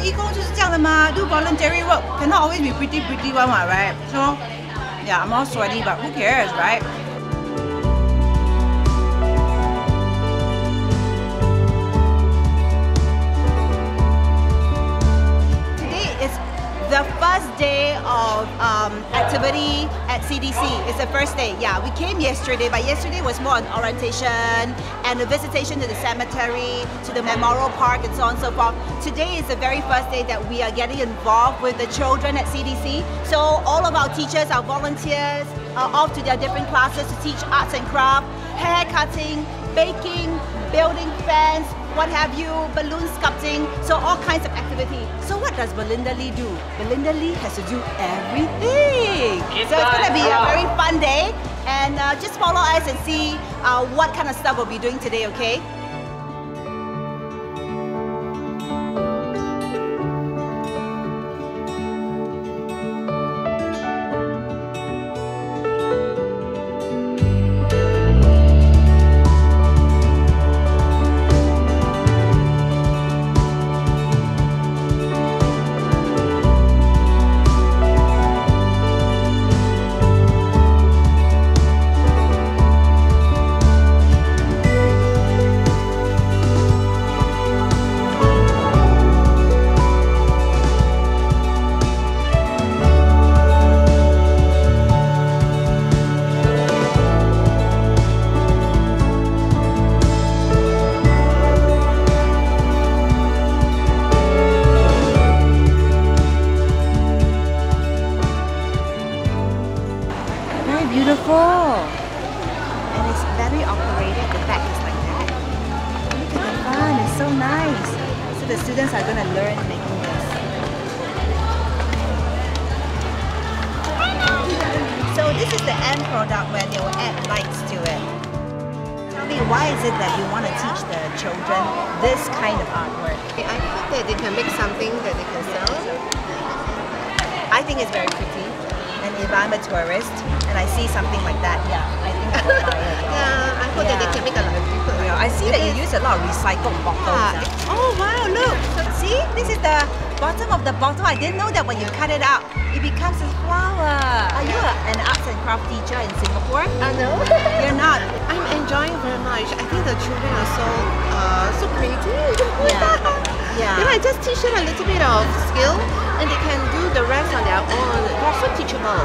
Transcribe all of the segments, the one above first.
义工就是这样的嘛 ，do voluntary work cannot always be pretty one, right? So yeah, I'm all sweaty, but who cares, right? The first day of activity at CDC. It's the first day. Yeah, we came yesterday, but yesterday was more an orientation and a visitation to the cemetery, to the memorial park, and so on and so forth. Today is the very first day that we are getting involved with the children at CDC. So all of our teachers, our volunteers, are off to their different classes to teach arts and craft, hair cutting, baking, building fans, what have you, balloon sculpting, so all kinds of activity. So what does Belinda Lee do? Belinda Lee has to do everything. So it's going to be a very fun day, and just follow us and see what kind of stuff we'll be doing today, okay? Beautiful, and it's very operated. The back is like that. Look at the fun, it's so nice. So the students are going to learn making this. So this is the end product where they will add lights to it. Tell me, why is it that you want to teach the children this kind of artwork? I hope that they can make something that they can sell. I think it's very pretty. And if I'm a tourist and I see something like that, yeah, I think I will buy it. Yeah, I hope that they can make a lot of people. Yeah, I see that you use a lot of recycled bottles. Oh wow, look! See, this is the bottom of the bottle. I didn't know that when you cut it out, it becomes a flower. Are you an arts and craft teacher in Singapore? No. You're not? I'm enjoying very much. I think the children are so creative. Yeah. Then I just teach them a little bit of skill, and they can do the rest on their own. They're so teachable.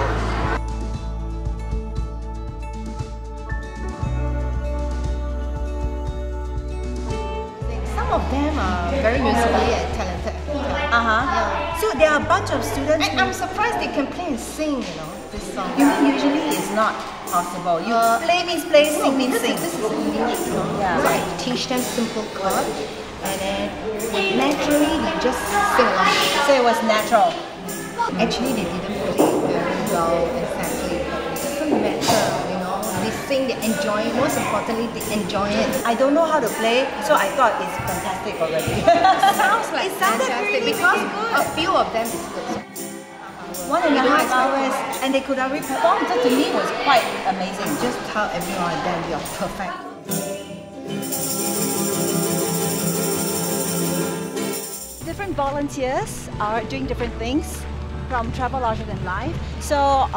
Some of them are very musically talented. Yeah. So there are a bunch of students. And I'm surprised they can play and sing, you know, this song. You mean usually it's not possible? You play means play, sing means sing. This is unique, you know. Yeah. So I teach them simple chords, and then naturally they just sing along. So it was natural. Actually, they didn't play very well exactly, but it's so natural, you know. They sing, they enjoy it. Most importantly, they enjoy it. I don't know how to play, so I thought it's fantastic already. It sounds like it sounded fantastic really, because really good. a few of them is good. 1.5 hours, and they could already perform. So to me, it was quite amazing. Just tell everyone that you're perfect. Different volunteers are doing different things from Travel Larger Than Life. So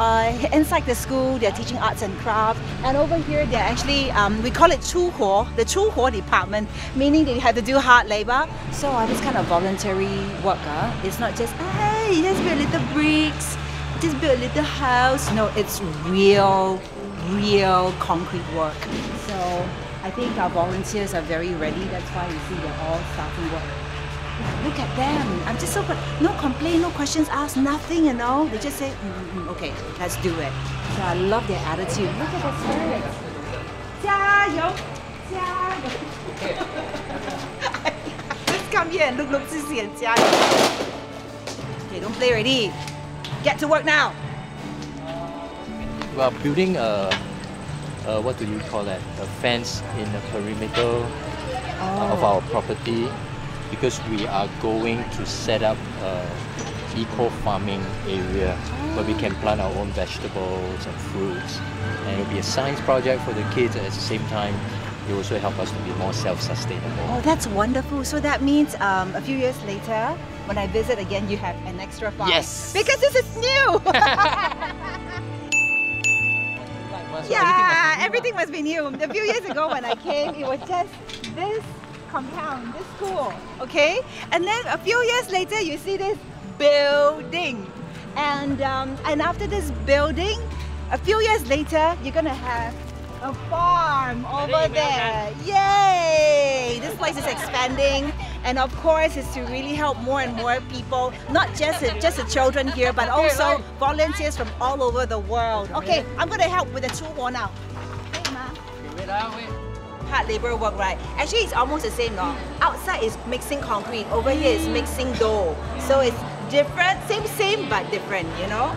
inside the school, they're teaching arts and crafts, and over here they're actually, we call it 出活, the 出活 department, meaning they have to do hard labor. So this kind of voluntary work, it's not just, hey, just build little bricks, just build a little house. No, it's real concrete work. So I think our volunteers are very ready. That's why you see they're all starting work. Look at them. I'm just so good. No complaint, no questions asked, nothing, you know. They just say, okay, let's do it. So I love their attitude. Look at that spirit. 加油! 加油! Just come here and look, see and 加油. Okay, don't play already. Get to work now. We are building a what do you call that? A fence in the perimeter of our property, because we are going to set up eco-farming area where we can plant our own vegetables and fruits. And it'll be a science project for the kids, and at the same time, it will also help us to be more self-sustainable. Oh, that's wonderful. So that means a few years later, when I visit again, you have an extra farm. Yes. Because this is new. Yeah, everything must be new. A few years ago when I came, it was just this compound, this school, okay? And then a few years later, you see this building. And after this building, a few years later, you're gonna have a farm over there. Yay! This place is expanding, and of course, it's to really help more and more people, not just the children here, but also volunteers from all over the world. Okay, I'm gonna help with the tool wall now. Hard labor work, right? Actually, it's almost the same, no? Outside is mixing concrete, over here is mixing dough. So it's different, same, but different, you know?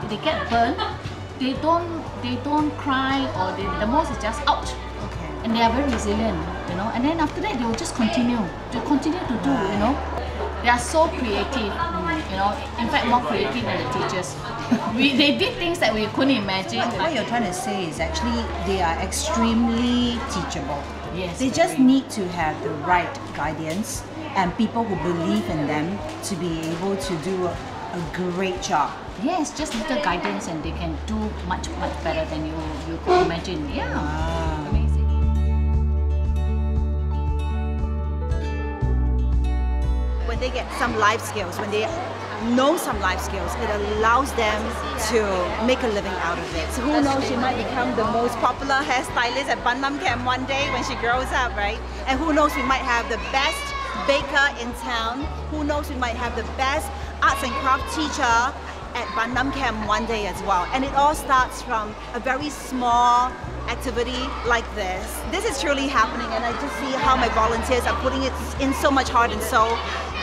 They get burned, they don't cry, or the most is just ouch. Okay. And they are very resilient, you know. And then after that, they will just continue to do, you know. They are so creative, you know. In fact, more creative than the teachers. They did things that we couldn't imagine. What you're trying to say is actually they are extremely teachable. Yes. They just need to have the right guidance and people who believe in them to be able to do a great job. Yes, just little guidance and they can do much better than you could imagine. Yeah. Wow. Amazing. When they get some life skills, when they know some life skills, it allows them to make a living out of it. So who knows, she might become the most popular hairstylist at Ban Nam Camp one day when she grows up, right? And who knows, we might have the best baker in town. Who knows, we might have the best arts and craft teacher at Ban Nam Camp one day as well. And it all starts from a very small activity like this. This is truly happening, and I just see how my volunteers are putting it in so much heart and soul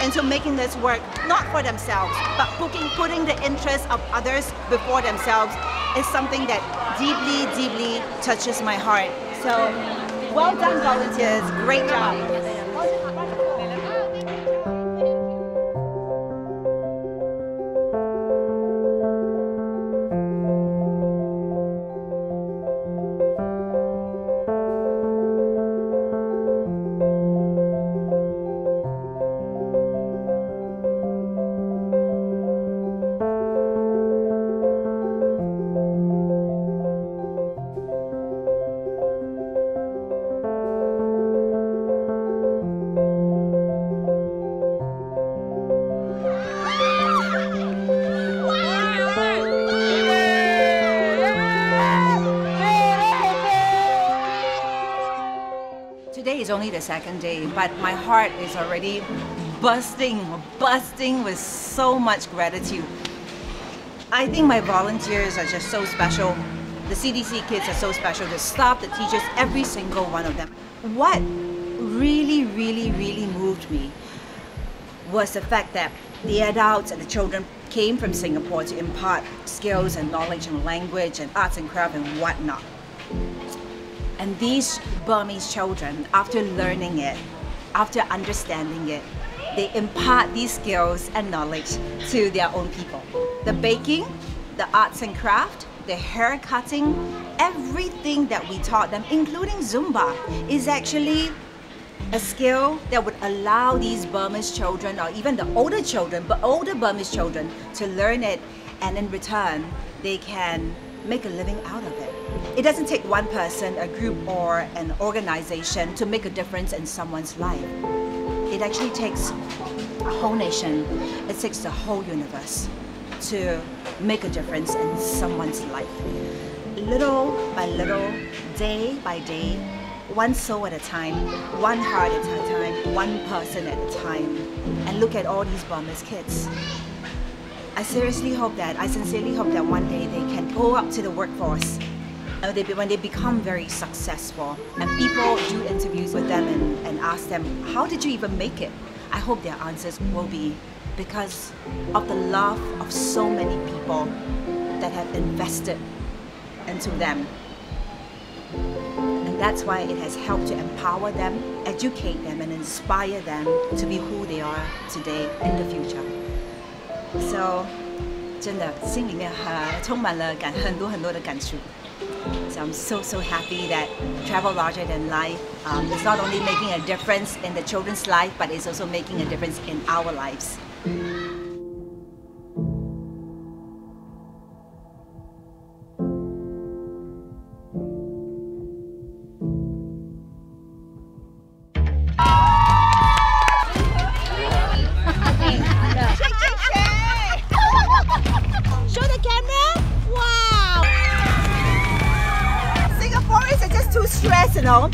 into making this work, not for themselves, but putting the interests of others before themselves is something that deeply touches my heart. So, well done volunteers, great job. Today is only the second day, but my heart is already bursting with so much gratitude. I think my volunteers are just so special. The CDC kids are so special, the staff, the teachers, every single one of them. What really moved me was the fact that the adults and the children came from Singapore to impart skills and knowledge and language and arts and craft and whatnot. And these Burmese children, after learning it, after understanding it, they impart these skills and knowledge to their own people. The baking, the arts and craft, the hair cutting, everything that we taught them, including Zumba, is actually a skill that would allow these Burmese children, or even the older children, but older Burmese children, to learn it, and in return, they can make a living out of it. It doesn't take one person, a group, or an organization to make a difference in someone's life. It actually takes a whole nation, it takes the whole universe to make a difference in someone's life. Little by little, day by day, one soul at a time, one heart at a time, one person at a time. And look at all these Burmese kids. I sincerely hope that one day they can go up to the workforce when they become very successful and people do interviews with them and ask them, how did you even make it? I hope their answers will be because of the love of so many people that have invested into them. And that's why it has helped to empower them, educate them, and inspire them to be who they are today in the future. So 真的心里面充满了很多的感触。So I'm so happy that Travel Larger Than Life is not only making a difference in the children's life, but it's also making a difference in our lives. Show the camera. Wow. Singaporeans are just too stressed, you know.